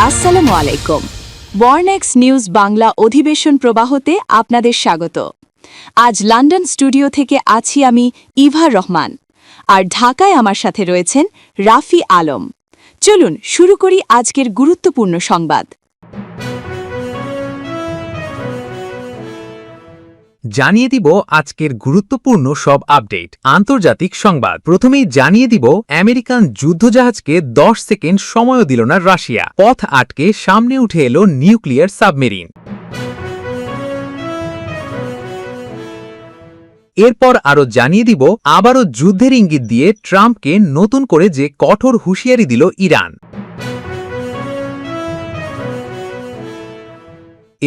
আসসালামু আলাইকুম। বর্নেক্স নিউজ বাংলা অধিবেশন প্রবাহতে আপনাদের স্বাগত। আজ লন্ডন স্টুডিও থেকে আছি আমি ইভা রহমান, আর ঢাকায় আমার সাথে রয়েছেন রাফি আলম। চলুন শুরু করি আজকের গুরুত্বপূর্ণ সংবাদ। জানিয়ে দিব আজকের গুরুত্বপূর্ণ সব আপডেট। আন্তর্জাতিক সংবাদ প্রথমেই জানিয়ে দিব আমেরিকান যুদ্ধজাহাজকে 10 সেকেন্ড সময়ও দিল না রাশিয়া। পথ আটকে সামনে উঠে এলো নিউক্লিয়ার সাবমেরিন। এরপর আরও জানিয়ে দিব আবারও যুদ্ধের ইঙ্গিত দিয়ে ট্রাম্পকে নতুন করে যে কঠোর হুঁশিয়ারি দিল ইরান।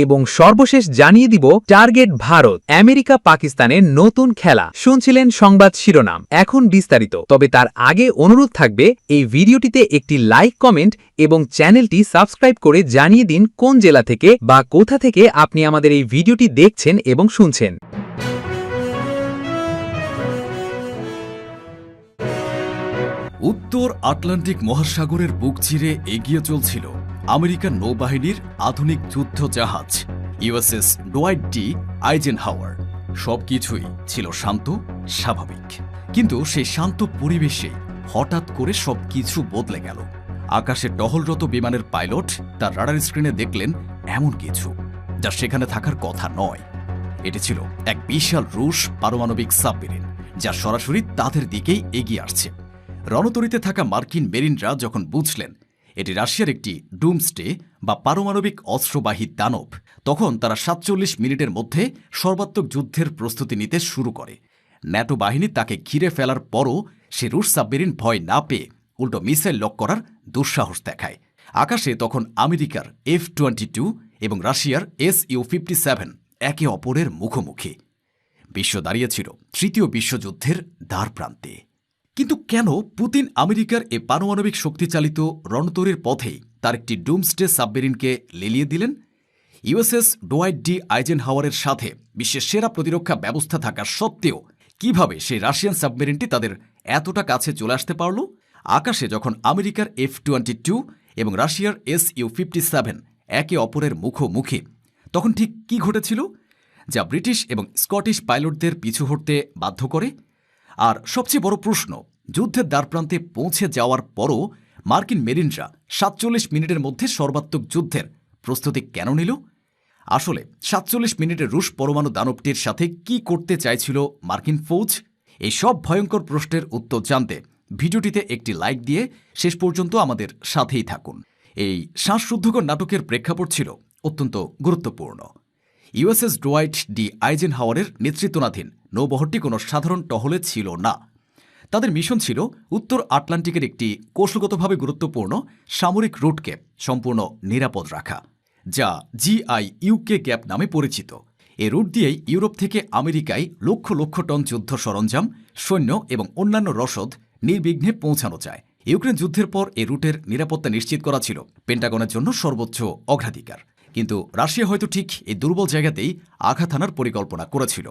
এবং সর্বশেষ জানিয়ে দিব টার্গেট ভারত, আমেরিকা পাকিস্তানের নতুন খেলা। শুনছিলেন সংবাদ শিরোনাম, এখন বিস্তারিত। তবে তার আগে অনুরোধ থাকবে এই ভিডিওটিতে একটি লাইক, কমেন্ট এবং চ্যানেলটি সাবস্ক্রাইব করে জানিয়ে দিন কোন জেলা থেকে বা কোথা থেকে আপনি আমাদের এই ভিডিওটি দেখছেন এবং শুনছেন। উত্তর আটলান্টিক মহাসাগরের বুক চিরে এগিয়ে চলছিল আমেরিকান নৌবাহিনীর আধুনিক যুদ্ধ জাহাজ ইউএসএস ডোয়াইট ডি আইজেনহাওয়ার। সবকিছুই ছিল শান্ত, স্বাভাবিক। কিন্তু সেই শান্ত পরিবেশে হঠাৎ করে সবকিছু বদলে গেল। আকাশে টহলরত বিমানের পাইলট তার রাডার স্ক্রিনে দেখলেন এমন কিছু যা সেখানে থাকার কথা নয়। এটি ছিল এক বিশাল রুশ পারমাণবিক সাবমেরিন, যা সরাসরি তাদের দিকেই এগিয়ে আসছে। রণতরীতে থাকা মার্কিন মেরিনরা যখন বুঝলেন এটি রাশিয়ার একটি ডুমসডে বা পারমাণবিক অস্ত্রবাহী দানব, তখন তারা ৪৭ মিনিটের মধ্যে সর্বাত্মক যুদ্ধের প্রস্তুতি নিতে শুরু করে। ন্যাটো বাহিনী তাকে ঘিরে ফেলার পরও সে রুশ সাবমেরিন ভয় না পেয়ে উল্টো মিসাইল লক করার দুঃসাহস দেখায়। আকাশে তখন আমেরিকার F-22 এবং রাশিয়ার Su-57 একে অপরের মুখোমুখি। বিশ্ব দাঁড়িয়েছিল তৃতীয় বিশ্বযুদ্ধের দ্বারপ্রান্তে। কিন্তু কেন পুতিন আমেরিকার এ পারমাণবিক শক্তিচালিত রণতরীর পথেই তার একটি ডুমসডে সাবমেরিনকে লেলিয়ে দিলেন? ইউএসএস ডোয়াইট ডি আইজেনহাওয়ারের সাথে বিশ্বের সেরা প্রতিরক্ষা ব্যবস্থা থাকা সত্ত্বেও কিভাবে সেই রাশিয়ান সাবমেরিনটি তাদের এতটা কাছে চলে আসতে পারল? আকাশে যখন আমেরিকার F-22 এবং রাশিয়ার Su-57 একে অপরের মুখোমুখি, তখন ঠিক কি ঘটেছিল যা ব্রিটিশ এবং স্কটিশ পাইলটদের পিছু হটতে বাধ্য করে? আর সবচেয়ে বড় প্রশ্ন, যুদ্ধের দ্বারপ্রান্তে পৌঁছে যাওয়ার পরও মার্কিন মেরিনরা ৪৭ মিনিটের মধ্যে সর্বাত্মক যুদ্ধের প্রস্তুতি কেন নিল? আসলে ৪৭ মিনিটের রুশ পরমাণু দানবটির সাথে কি করতে চাইছিল মার্কিন ফৌজ? এই সব ভয়ঙ্কর প্রশ্নের উত্তর জানতে ভিডিওটিতে একটি লাইক দিয়ে শেষ পর্যন্ত আমাদের সাথেই থাকুন। এই শ্বাসরুদ্ধকর নাটকের প্রেক্ষাপট ছিল অত্যন্ত গুরুত্বপূর্ণ। ইউএসএস ডোয়াইট ডি আইজেনহাওয়ারের নেতৃত্বাধীন নৌবহরটি কোনো সাধারণ টহলে ছিল না। তাদের মিশন ছিল উত্তর আটলান্টিকের একটি কৌশলগতভাবে গুরুত্বপূর্ণ সামরিক রুটকে সম্পূর্ণ নিরাপদ রাখা, যা GIUK গ্যাপ নামে পরিচিত। এ রুট দিয়েই ইউরোপ থেকে আমেরিকায় লক্ষ লক্ষ টন যুদ্ধ সরঞ্জাম, সৈন্য এবং অন্যান্য রসদ নির্বিঘ্নে পৌঁছানো যায়। ইউক্রেন যুদ্ধের পর এ রুটের নিরাপত্তা নিশ্চিত করা ছিল পেন্টাগনের জন্য সর্বোচ্চ অগ্রাধিকার। কিন্তু রাশিয়া হয়তো ঠিক এই দুর্বল জায়গাতেই আঘাত হানার পরিকল্পনা করেছিল।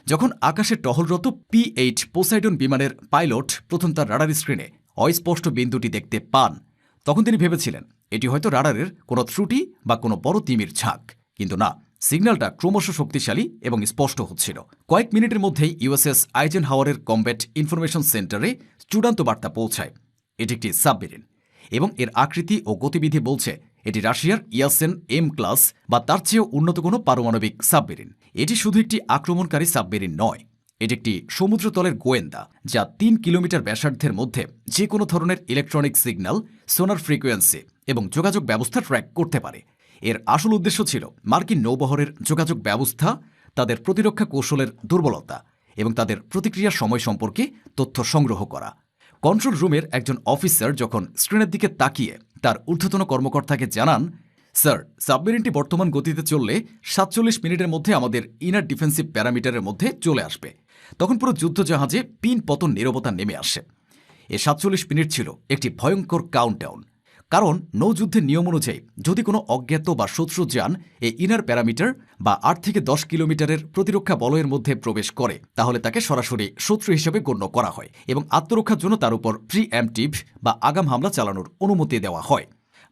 যখন আকাশে টহলরত P-8 পোসাইডন বিমানের পাইলট প্রথম তার রাডার স্ক্রিনে অস্পষ্ট বিন্দুটি দেখতে পান, তখন তিনি ভেবেছিলেন এটি হয়তো রাডারের কোনো ত্রুটি বা কোনো বড় তিমির ঝাঁক। কিন্তু না, সিগন্যালটা ক্রমশ শক্তিশালী এবং স্পষ্ট হচ্ছিল। কয়েক মিনিটের মধ্যেই ইউএসএস আইজেনহাওয়ারের কমব্যাট ইনফরমেশন সেন্টারে চূড়ান্ত বার্তা পৌঁছায় এটি একটি সাবমেরিন, এবং এর আকৃতি ও গতিবিধি বলছে এটি রাশিয়ার ইয়াসেন M ক্লাস বা তার চেয়েও উন্নত কোনো পারমাণবিক সাবমেরিন। এটি শুধু একটি আক্রমণকারী সাবমেরিন নয়, এটি একটি সমুদ্রতলের গোয়েন্দা, যা ৩ কিলোমিটার ব্যাসার্ধের মধ্যে যে কোনো ধরনের ইলেকট্রনিক সিগন্যাল, সোনার ফ্রিকোয়েন্সি এবং যোগাযোগ ব্যবস্থা ট্র্যাক করতে পারে। এর আসল উদ্দেশ্য ছিল মার্কিন নৌবহরের যোগাযোগ ব্যবস্থা, তাদের প্রতিরক্ষা কৌশলের দুর্বলতা এবং তাদের প্রতিক্রিয়ার সময় সম্পর্কে তথ্য সংগ্রহ করা। কন্ট্রোল রুমের একজন অফিসার যখন স্ক্রিনের দিকে তাকিয়ে তার ঊর্ধ্বতন কর্মকর্তাকে জানান, স্যার, সাবমেরিনটি বর্তমান গতিতে চললে ৪৭ মিনিটের মধ্যে আমাদের ইনার ডিফেন্সিভ প্যারামিটারের মধ্যে চলে আসবে, তখন পুরো যুদ্ধজাহাজে পিন পতন নীরবতা নেমে আসে। এ ৪৭ মিনিট ছিল একটি ভয়ঙ্কর কাউন্টডাউন, কারণ নৌযুদ্ধের নিয়ম অনুযায়ী যদি কোনো অজ্ঞাত বা শত্রু যান এই ইনার প্যারামিটার বা ৮ থেকে ১০ কিলোমিটারের প্রতিরক্ষা বলয়ের মধ্যে প্রবেশ করে, তাহলে তাকে সরাসরি শত্রু হিসেবে গণ্য করা হয় এবং আত্মরক্ষার জন্য তার উপর প্রিএমপ্টিভ বা আগাম হামলা চালানোর অনুমতি দেওয়া হয়।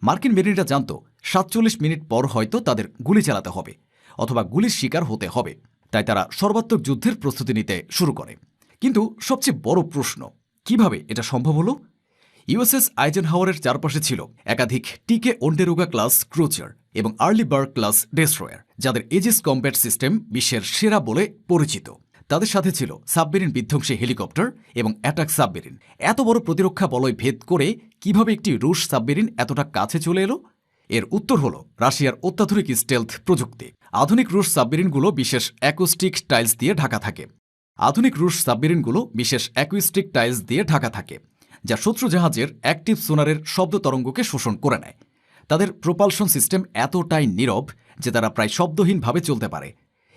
মার্কিন মেরিনরা জানত ৪৭ মিনিট পর হয়তো তাদের গুলি চালাতে হবে অথবা গুলির শিকার হতে হবে, তাই তারা সর্বাত্মক যুদ্ধের প্রস্তুতি নিতে শুরু করে। কিন্তু সবচেয়ে বড় প্রশ্ন, কিভাবে এটা সম্ভব হলো? ইউএসএস আইজেনহাওয়ারের চারপাশে ছিল একাধিক টিকে ওন্ডেরোগা ক্লাস ক্রুজার এবং আর্লি বার্গ ক্লাস ডেস্ট্রয়ার, যাদের এজিস কম্ব্যাট সিস্টেম বিশ্বের সেরা বলে পরিচিত। তাদের সাথে ছিল সাবমেরিন বিধ্বংসী হেলিকপ্টার এবং অ্যাটাক সাবমেরিন। এত বড় প্রতিরক্ষা বলয় ভেদ করে কিভাবে একটি রুশ সাবমেরিন এতটা কাছে চলে এলো? এর উত্তর হল রাশিয়ার অত্যাধুনিক স্টেলথ প্রযুক্তি। আধুনিক রুশ সাবমেরিনগুলো বিশেষ অ্যাকোস্টিক টাইলস দিয়ে ঢাকা থাকে যা শত্রু জাহাজের অ্যাক্টিভ সোনারের শব্দ তরঙ্গকে শোষণ করে নেয়। তাদের প্রোপালশন সিস্টেম এতটাই নীরব যে তারা প্রায় শব্দহীনভাবে চলতে পারে।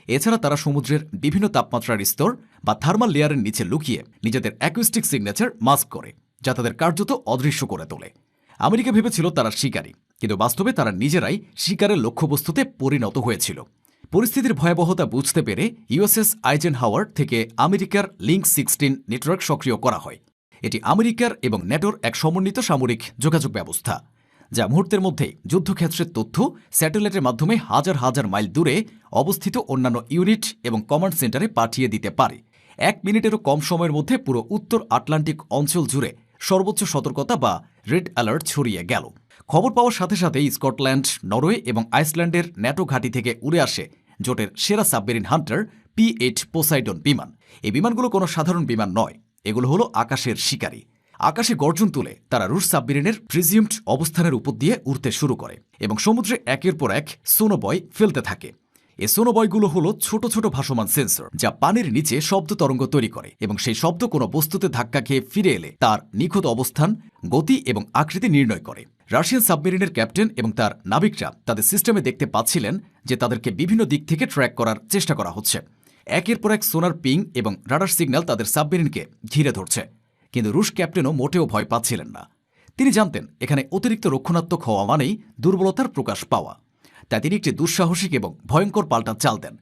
এছাড়া তারা সমুদ্রের বিভিন্ন তাপমাত্রার স্তর বা থার্মাল লেয়ারের নিচে লুকিয়ে নিজেদের অ্যাকুস্টিক সিগনেচার মাস্ক করে, যা তাদের কার্যত অদৃশ্য করে তোলে। আমেরিকা ভেবেছিল তারা শিকারী, কিন্তু বাস্তবে তারা নিজেরাই শিকারের লক্ষ্যবস্তুতে পরিণত হয়েছিল। পরিস্থিতির ভয়াবহতা বুঝতে পেরে ইউএসএস আইজেনহাওয়ার থেকে আমেরিকার লিঙ্ক 16 নেটওয়ার্ক সক্রিয় করা হয়। এটি আমেরিকার এবং ন্যাটোর এক সমন্বিত সামরিক যোগাযোগ ব্যবস্থা, যা মুহূর্তের মধ্যেই যুদ্ধক্ষেত্রের তথ্য স্যাটেলাইটের মাধ্যমে হাজার হাজার মাইল দূরে অবস্থিত অন্যান্য ইউনিট এবং কমান্ড সেন্টারে পাঠিয়ে দিতে পারে। 1 মিনিটেরও কম সময়ের মধ্যে পুরো উত্তর আটলান্টিক অঞ্চল জুড়ে সর্বোচ্চ সতর্কতা বা রেড অ্যালার্ট ছড়িয়ে গেল। খবর পাওয়ার সাথে সাথেই স্কটল্যান্ড, নরওয়ে এবং আইসল্যান্ডের ন্যাটো ঘাঁটি থেকে উড়ে আসে জোটের সেরা সাবমেরিন হান্টার P-8 পোসাইডন বিমান। এই বিমানগুলো কোনো সাধারণ বিমান নয়, এগুলো হলো আকাশের শিকারী। আকাশে গর্জন তুলে তারা রুশ সাবমেরিনের প্রিজিউমড অবস্থানের উপর দিয়ে উড়তে শুরু করে এবং সমুদ্রে একের পর এক সোনোবয় ফেলতে থাকে। এই সোনোবয়গুলো হলো ছোট ছোট ভাসমান সেন্সর, যা পানির নিচে শব্দ তরঙ্গ তৈরি করে এবং সেই শব্দ কোনো বস্তুতে ধাক্কা খেয়ে ফিরে এলে তার নিখুঁত অবস্থান, গতি এবং আকৃতি নির্ণয় করে। রাশিয়ান সাবমেরিনের ক্যাপ্টেন এবং তার নাবিকরা তাদের সিস্টেমে দেখতে পাচ্ছিলেন যে তাদেরকে বিভিন্ন দিক থেকে ট্র্যাক করার চেষ্টা করা হচ্ছে। একের পর এক সোনার পিং এবং রাডার সিগন্যাল তাদের সাবমেরিনকে ঘিরে ধরছে, কিন্তু রুশ ক্যাপ্টেনও মোটেও ভয় পাচ্ছিলেন না। তিনি জানতেন এখানে অতিরিক্ত রক্ষণাত্মক হওয়া মানেই দুর্বলতার প্রকাশ পাওয়া, তাই তিনি একটি দুঃসাহসিক এবং ভয়ঙ্কর পাল্টা চাল দেন।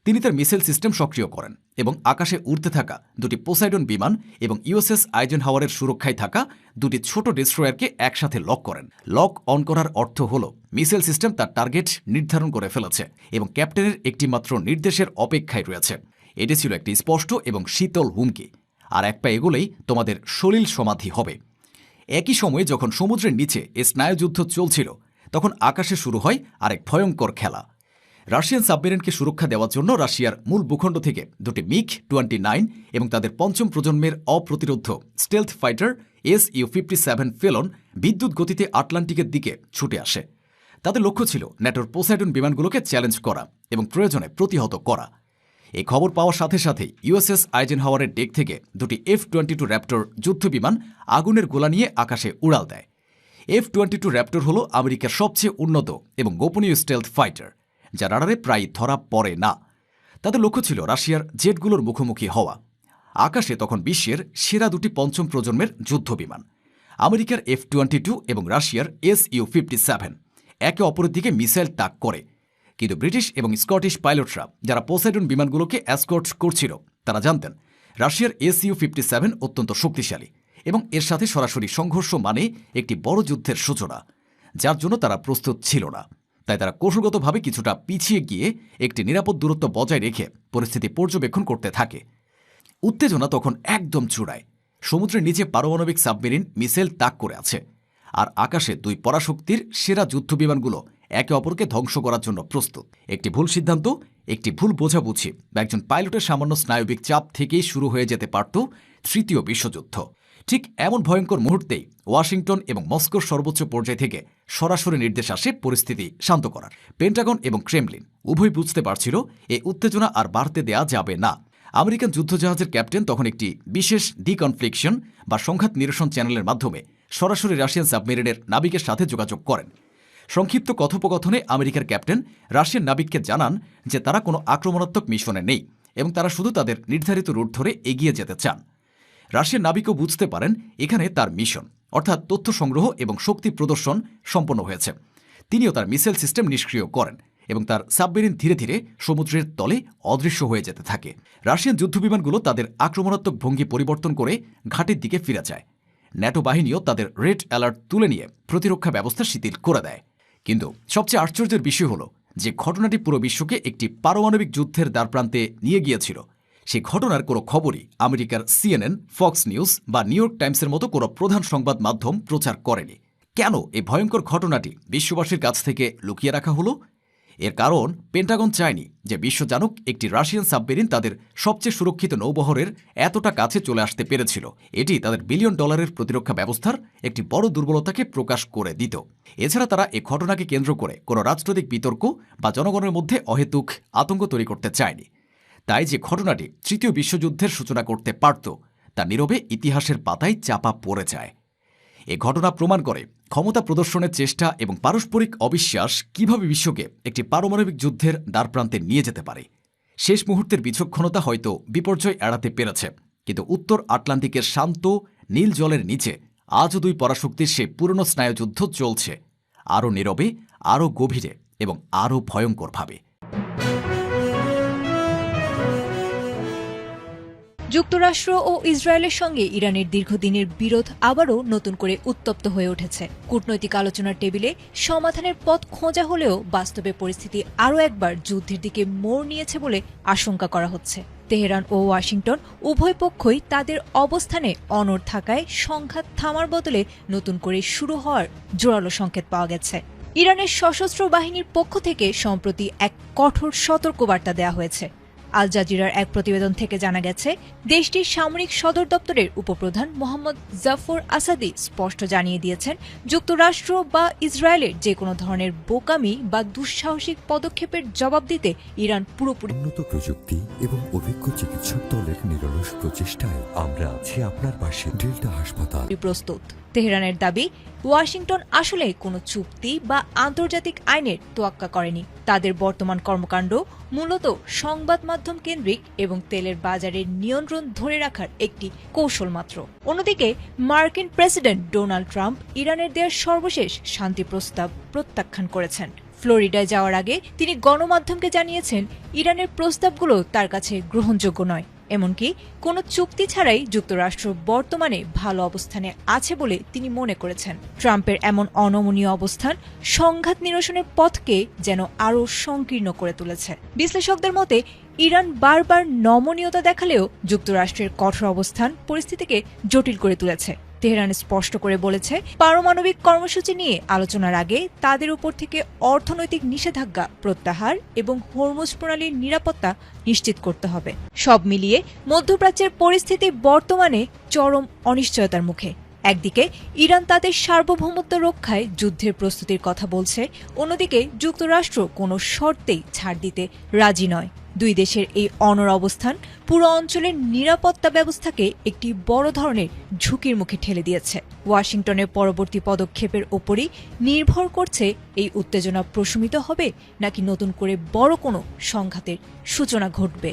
তিনি তার মিসাইল সিস্টেম সক্রিয় করেন এবং আকাশে উড়তে থাকা দুটি পোসাইডন বিমান এবং ইউএসএস আইজেনহাওয়ারের সুরক্ষায় থাকা দুটি ছোট ডেস্ট্রয়ারকে একসাথে লক করেন। লক অন করার অর্থ হল মিসাইল সিস্টেম তার টার্গেট নির্ধারণ করে ফেলেছে এবং ক্যাপ্টেনের একটি মাত্র নির্দেশের অপেক্ষায় রয়েছে। এটি ছিল একটি স্পষ্ট এবং শীতল হুমকি, আর এক পা এগোলেই তোমাদের সলিল সমাধি হবে। একই সময়ে যখন সমুদ্রের নিচে এই স্নায়ুযুদ্ধ চলছিল, তখন আকাশে শুরু হয় আরেক ভয়ঙ্কর খেলা। রাশিয়ান সাবমেরিনকে সুরক্ষা দেওয়ার জন্য রাশিয়ার মূল ভূখণ্ড থেকে দুটি MiG-29 এবং তাদের পঞ্চম প্রজন্মের অপ্রতিরোধ্য স্টেলথ ফাইটার Su-57 ফেলন বিদ্যুৎ গতিতে আটলান্টিকের দিকে ছুটে আসে। তাদের লক্ষ্য ছিল ন্যাটোর পোসাইডন বিমানগুলোকে চ্যালেঞ্জ করা এবং প্রয়োজনে প্রতিহত করা। এই খবর পাওয়ার সাথে সাথেই ইউএসএস আইজেনহাওয়ারের ডেক থেকে দুটি F-22 র্যাপ্টর যুদ্ধবিমান আগুনের গোলা নিয়ে আকাশে উড়াল দেয়। F-22 র্যাপ্টর হল আমেরিকার সবচেয়ে উন্নত এবং গোপনীয় স্টেলথ ফাইটার, যা রাডারে প্রায় ধরা পড়ে না। তাদের লক্ষ্য ছিল রাশিয়ার জেটগুলোর মুখোমুখি হওয়া। আকাশে তখন বিশ্বের সেরা দুটি পঞ্চম প্রজন্মের যুদ্ধবিমান, আমেরিকার F-22 এবং রাশিয়ার Su-57, একে অপরের দিকে মিসাইল তাক করে। কিন্তু ব্রিটিশ এবং স্কটিশ পাইলটরা যারা পোসাইডন বিমানগুলোকে এসকর্ট করছিল, তারা জানতেন রাশিয়ার Su-57 অত্যন্ত শক্তিশালী এবং এর সাথে সরাসরি সংঘর্ষ মানে একটি বড় যুদ্ধের সূচনা, যার জন্য তারা প্রস্তুত ছিল না। তাই তারা কৌশলগতভাবে কিছুটা পিছিয়ে গিয়ে একটি নিরাপদ দূরত্ব বজায় রেখে পরিস্থিতি পর্যবেক্ষণ করতে থাকে। উত্তেজনা তখন একদম চূড়ায়। সমুদ্রের নিচে পারমাণবিক সাবমেরিন মিসাইল তাক করে আছে, আর আকাশে দুই পরাশক্তির সেরা যুদ্ধবিমানগুলো একে অপরকে ধ্বংস করার জন্য প্রস্তুত। একটি ভুল সিদ্ধান্ত, একটি ভুল বোঝাবুঝি বা একজন পাইলটের সামান্য স্নায়বিক চাপ থেকেই শুরু হয়ে যেতে পারত তৃতীয় বিশ্বযুদ্ধ। ঠিক এমন ভয়ঙ্কর মুহূর্তেই ওয়াশিংটন এবং মস্কোর সর্বোচ্চ পর্যায় থেকে সরাসরি নির্দেশ আসে পরিস্থিতি শান্ত করার। পেন্টাগন এবং ক্রেমলিন উভয় বুঝতে পারছিল এই উত্তেজনা আর বাড়তে দেয়া যাবে না। আমেরিকান যুদ্ধজাহাজের ক্যাপ্টেন তখন একটি বিশেষ ডিকনফ্লিকশন বা সংঘাত নিরসন চ্যানেলের মাধ্যমে সরাসরি রাশিয়ান সাবমেরিনের নাবিকের সাথে যোগাযোগ করেন। সংক্ষিপ্ত কথোপকথনে আমেরিকার ক্যাপ্টেন রাশিয়ান নাবিককে জানান যে তারা কোনো আক্রমণাত্মক মিশনে নেই এবং তারা শুধু তাদের নির্ধারিত রুট ধরে এগিয়ে যেতে চান। রাশিয়ান নাবিকও বুঝতে পারেন এখানে তার মিশন, অর্থাৎ তথ্য সংগ্রহ এবং শক্তি প্রদর্শন সম্পন্ন হয়েছে। তিনিও তার মিসাইল সিস্টেম নিষ্ক্রিয় করেন এবং তার সাবমেরিন ধীরে ধীরে সমুদ্রের তলে অদৃশ্য হয়ে যেতে থাকে। রাশিয়ান যুদ্ধবিমানগুলো তাদের আক্রমণাত্মক ভঙ্গি পরিবর্তন করে ঘাটের দিকে ফিরে যায়। ন্যাটো বাহিনীও তাদের রেড অ্যালার্ট তুলে নিয়ে প্রতিরক্ষা ব্যবস্থা শিথিল করে দেয়। কিন্তু সবচেয়ে আশ্চর্যের বিষয় হল যে ঘটনাটি পুরো বিশ্বকে একটি পারমাণবিক যুদ্ধের দ্বারপ্রান্তে নিয়ে গিয়েছিল, সেই ঘটনার কোনো খবরই আমেরিকার CNN, ফক্স নিউজ বা নিউ ইয়র্ক টাইমসের মতো কোনো প্রধান সংবাদ মাধ্যম প্রচার করেনি। কেন এই ভয়ঙ্কর ঘটনাটি বিশ্ববাসীর কাছ থেকে লুকিয়ে রাখা হলো? এর কারণ পেন্টাগন চায়নি যে বিশ্ব জানুক একটি রাশিয়ান সাবমেরিন তাদের সবচেয়ে সুরক্ষিত নৌবহরের এতটা কাছে চলে আসতে পেরেছিল। এটি তাদের $বিলিয়ন প্রতিরক্ষা ব্যবস্থার একটি বড় দুর্বলতাকে প্রকাশ করে দিত। এছাড়া তারা এই ঘটনাকে কেন্দ্র করে কোনো রাজনৈতিক বিতর্ক বা জনগণের মধ্যে অহেতুক আতঙ্ক তৈরি করতে চায়নি। তাই যে ঘটনাটি তৃতীয় বিশ্বযুদ্ধের সূচনা করতে পারত তা নীরবে ইতিহাসের পাতায় চাপা পড়ে যায়। এ ঘটনা প্রমাণ করে ক্ষমতা প্রদর্শনের চেষ্টা এবং পারস্পরিক অবিশ্বাস কিভাবে বিশ্বকে একটি পারমাণবিক যুদ্ধের দ্বারপ্রান্তে নিয়ে যেতে পারে। শেষ মুহূর্তের বিচক্ষণতা হয়তো বিপর্যয় এড়াতে পেরেছে, কিন্তু উত্তর আটলান্টিকের শান্ত নীল জলের নিচে আজও দুই পরাশক্তির সেই পুরনো স্নায়ুযুদ্ধ চলছে, আরও নীরবে, আরও গভীরে এবং আরও ভয়ঙ্করভাবে। যুক্তরাষ্ট্র ও ইসরায়েলের সঙ্গে ইরানের দীর্ঘদিনের বিরোধ আবারও নতুন করে উত্তপ্ত হয়ে উঠেছে। কূটনৈতিক আলোচনার টেবিলে সমাধানের পথ খোঁজা হলেও বাস্তবে পরিস্থিতি আরও একবার যুদ্ধের দিকে মোড় নিয়েছে বলে আশঙ্কা করা হচ্ছে। তেহরান ও ওয়াশিংটন উভয় পক্ষই তাদের অবস্থানে অনড় থাকায় সংঘাত থামার বদলে নতুন করে শুরু হওয়ার জোরালো সংকেত পাওয়া গেছে। ইরানের সশস্ত্র বাহিনীর পক্ষ থেকে সম্প্রতি এক কঠোর সতর্কবার্তা দেওয়া হয়েছে। আল জাজিরার এক প্রতিবেদন থেকে জানা গেছে, দেশটির সামরিক সদর দপ্তরের উপপ্রধান মোহাম্মদ জাফর আসাদি স্পষ্ট জানিয়ে দিয়েছেন, যুক্তরাষ্ট্র বা ইসরায়েলের যে কোনো ধরনের বোকামি বা দুঃসাহসিক পদক্ষেপের জবাব দিতে ইরান পুরোপুরি উন্নত প্রযুক্তি এবং অভিজ্ঞ চিকিৎসক দলের নিরলস প্রচেষ্টায় আমরা আছি আপনার পাশে। ডেল্টা হাসপাতাল প্রস্তুত। তেহরানের দাবি, ওয়াশিংটন আসলে কোনো চুক্তি বা আন্তর্জাতিক আইনের তোয়াক্কা করেনি। তাদের বর্তমান কর্মকাণ্ড মূলত সংবাদ মাধ্যম কেন্দ্রিক এবং তেলের বাজারের নিয়ন্ত্রণ ধরে রাখার একটি কৌশল মাত্র। অন্যদিকে মার্কিন প্রেসিডেন্ট ডোনাল্ড ট্রাম্প ইরানের দেওয়া সর্বশেষ শান্তি প্রস্তাব প্রত্যাখ্যান করেছেন। ফ্লোরিডায় যাওয়ার আগে তিনি গণমাধ্যমকে জানিয়েছেন, ইরানের প্রস্তাবগুলো তার কাছে গ্রহণযোগ্য নয়। এমনকি কোনো চুক্তি ছাড়াই যুক্তরাষ্ট্র বর্তমানে ভালো অবস্থানে আছে বলে তিনি মনে করেছেন। ট্রাম্পের এমন অনমনীয় অবস্থান সংঘাত নিরসনের পথকে যেন আরও সংকীর্ণ করে তুলেছে। বিশ্লেষকদের মতে, ইরান বারবার নমনীয়তা দেখালেও যুক্তরাষ্ট্রের কঠোর অবস্থান পরিস্থিতিকে জটিল করে তুলেছে। তেহরান স্পষ্ট করে বলেছে, পারমাণবিক কর্মসূচি নিয়ে আলোচনার আগে তাদের উপর থেকে অর্থনৈতিক নিষেধাজ্ঞা প্রত্যাহার এবং হরমুজ প্রণালীর নিরাপত্তা নিশ্চিত করতে হবে। সব মিলিয়ে মধ্যপ্রাচ্যের পরিস্থিতি বর্তমানে চরম অনিশ্চয়তার মুখে। একদিকে ইরান তাদের সার্বভৌমত্ব রক্ষায় যুদ্ধের প্রস্তুতির কথা বলছে, অন্যদিকে যুক্তরাষ্ট্র কোনো শর্তেই ছাড় দিতে রাজি নয়। দুই দেশের এই অনড় অবস্থান পুরো অঞ্চলের নিরাপত্তা ব্যবস্থাকে একটি বড় ধরনের ঝুঁকির মুখে ঠেলে দিয়েছে। ওয়াশিংটনের পরবর্তী পদক্ষেপের ওপরই নির্ভর করছে এই উত্তেজনা প্রশমিত হবে নাকি নতুন করে বড় কোনো সংঘাতের সূচনা ঘটবে।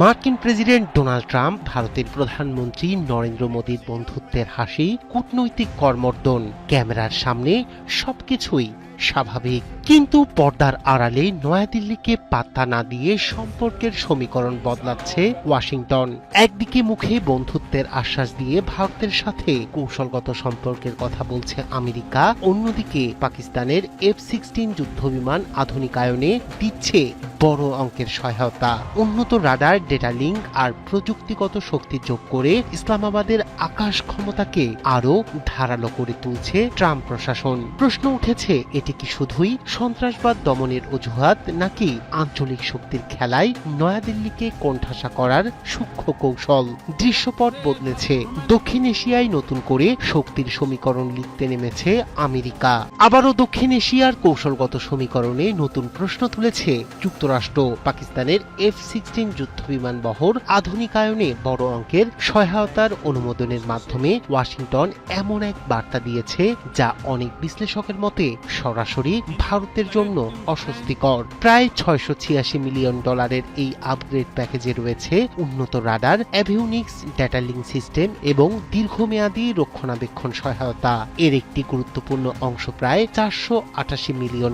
মার্কিন প্রেসিডেন্ট ডোনাল্ড ট্রাম্প ভারতের প্রধানমন্ত্রী নরেন্দ্র মোদীর বন্ধুত্বের হাসি, কূটনৈতিক কর্মর্দন, ক্যামেরার সামনে সবকিছুই স্বাভাবিক। কিন্তু পর্দার আড়ালে নয়াদিল্লিকে পাত্তা না দিয়ে সম্পর্কের সমীকরণ বদলাচ্ছে ওয়াশিংটন। একদিকে মুখে বন্ধুত্বের আশ্বাস দিয়ে ভারতের সাথে কৌশলগত সম্পর্কের কথা বলছে আমেরিকা, অন্যদিকে পাকিস্তানের F-16 যুদ্ধবিমান আধুনিকায়নে দিচ্ছে বড় অঙ্কের সহায়তা। উন্নত রাডার, ডেটা লিঙ্ক আর প্রযুক্তিগত শক্তি যোগ করে ইসলামাবাদের আকাশ ক্ষমতাকে আরও ধারালো করে তুলছে ট্রাম্প প্রশাসন। প্রশ্ন উঠেছে, এটি কি শুধুই সন্ত্রাসবাদ দমনের অজুহাত, নাকি আঞ্চলিক শক্তির খেলায় নয়াদিল্লিকে কোণঠাসা করার সূক্ষ্ম কৌশল? দৃশ্যপট বদলেছে। দক্ষিণ এশিয়ায় নতুন করে শক্তির সমীকরণ লিখতে নেমেছে আমেরিকা। আবারও দক্ষিণ এশিয়ার কৌশলগত সমীকরণে নতুন প্রশ্ন তুলেছে যুক্তরাষ্ট্র। পাকিস্তানের F-16 যুদ্ধবিমান বহর আধুনিকায়নে বড় অঙ্কের সহায়তার অনুমোদনের মাধ্যমে ওয়াশিংটন এমন এক বার্তা দিয়েছে যা অনেক বিশ্লেষকের মতে সরাসরি ভারত ভারতের জন্য অস্বস্তিকর। প্রায় $686 মিলিয়ন এই আপগ্রেড প্যাকেজে রয়েছে উন্নত radar, avionics, data link system এবং দীর্ঘমেয়াদী রক্ষণাবেক্ষণ সহায়তা। এর একটি গুরুত্বপূর্ণ অংশ প্রায় $488 মিলিয়ন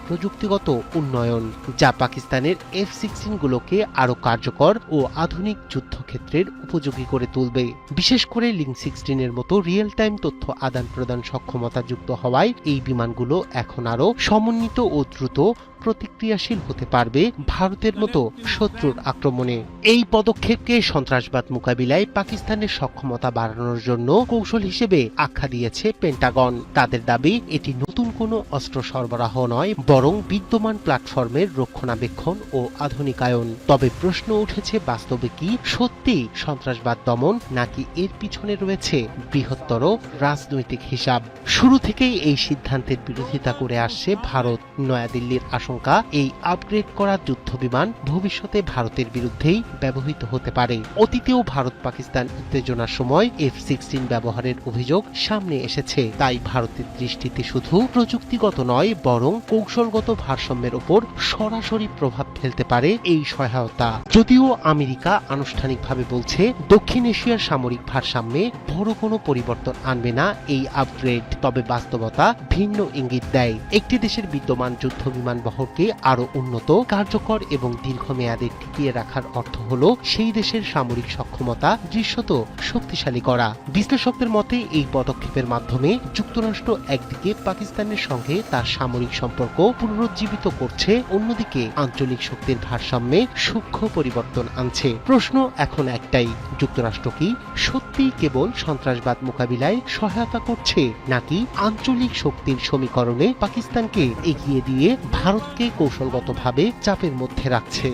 প্রযুক্তিগত উন্নয়ন, যা পাকিস্তানের F-16 গুলোকে আরো কার্যকর ও আধুনিক যুদ্ধক্ষেত্রের উপযোগী করে তুলবে। বিশেষ করে লিঙ্ক 16 এর মতো রিয়েল টাইম তথ্য আদান প্রদান সক্ষমতা যুক্ত হওয়ায় এই বিমানগুলো এখন আরো সমন্বিত ও দ্রুত প্রতিক্রিয়াশীল হতে পারবে ভারতের মতো শত্রুর আক্রমণে। এই পদক্ষেপকে সন্ত্রাসবাদ মোকাবিলায় পাকিস্তানের সক্ষমতা বাড়ানোর জন্য কৌশল হিসেবে আখ্যা দিয়েছে পেন্টাগন। তাদের দাবি, এটি নতুন কোনো অস্ত্র সরবরাহ নয়, বরং বিদ্যমান প্ল্যাটফর্মের রক্ষণাবেক্ষণ ও আধুনিকায়ন। তবে প্রশ্ন উঠেছে, বাস্তবে কি সত্যি সন্ত্রাসবাদ দমন, নাকি এর পিছনে রয়েছে বৃহত্তর রাজনৈতিক হিসাব? শুরু থেকেই এই সিদ্ধান্তের বিরোধিতা করে আসছে ভারত। নয়াদিল্লির আশঙ্কা, এই আপগ্রেড করা যুদ্ধবিমান ভবিষ্যতে ভারতের বিরুদ্ধেই ব্যবহৃত হতে পারে। অতীতেও ভারত পাকিস্তান উত্তেজনার সময় F-16 ব্যবহারের অভিযোগ সামনে এসেছে। তাই ভারতের দৃষ্টিতে শুধু প্রযুক্তিগত নয়, বরং কৌশলগত ভারসাম্যের উপর সরাসরি প্রভাব ফেলতে পারে এই সহায়তা। যদিও আমেরিকা আনুষ্ঠানিকভাবে বলছে দক্ষিণ এশিয়ার সামরিক ভারসাম্যে বড় কোনো পরিবর্তন আনবে না এই আপগ্রেড, তবে বাস্তবতা ভিন্ন ইঙ্গিত দেয়। একটি দেশের বিদ্যমান যুদ্ধবিমান বহরকে আরো উন্নত, কার্যকর এবং দীর্ঘমেয়াদে টিকিয়ে রাখার অর্থ হল সেই দেশের সামরিক সক্ষমতা দৃশ্যত শক্তিশালী করা। বিশ্লেষকদের মতে এই পদক্ষেপের মাধ্যমে যুক্তরাষ্ট্র একদিকে পাকিস্তানের সঙ্গে তার সামরিক সম্পর্ক পুনরুজ্জীবিত করছে, অন্যদিকে আঞ্চলিক শক্তির ভারসাম্যে সূক্ষ্ম পরিবর্তন আনছে। প্রশ্ন এখন একটাই, যুক্তরাষ্ট্র কি সত্যিই কেবল সন্ত্রাসবাদ মোকাবিলায় সহায়তা করছে, নাকি আঞ্চলিক শক্তির সমীকরণে পাকিস্তানকে এগিয়ে দিয়ে ভারতকে কৌশলগতভাবে চাপের মধ্যে রাখছে?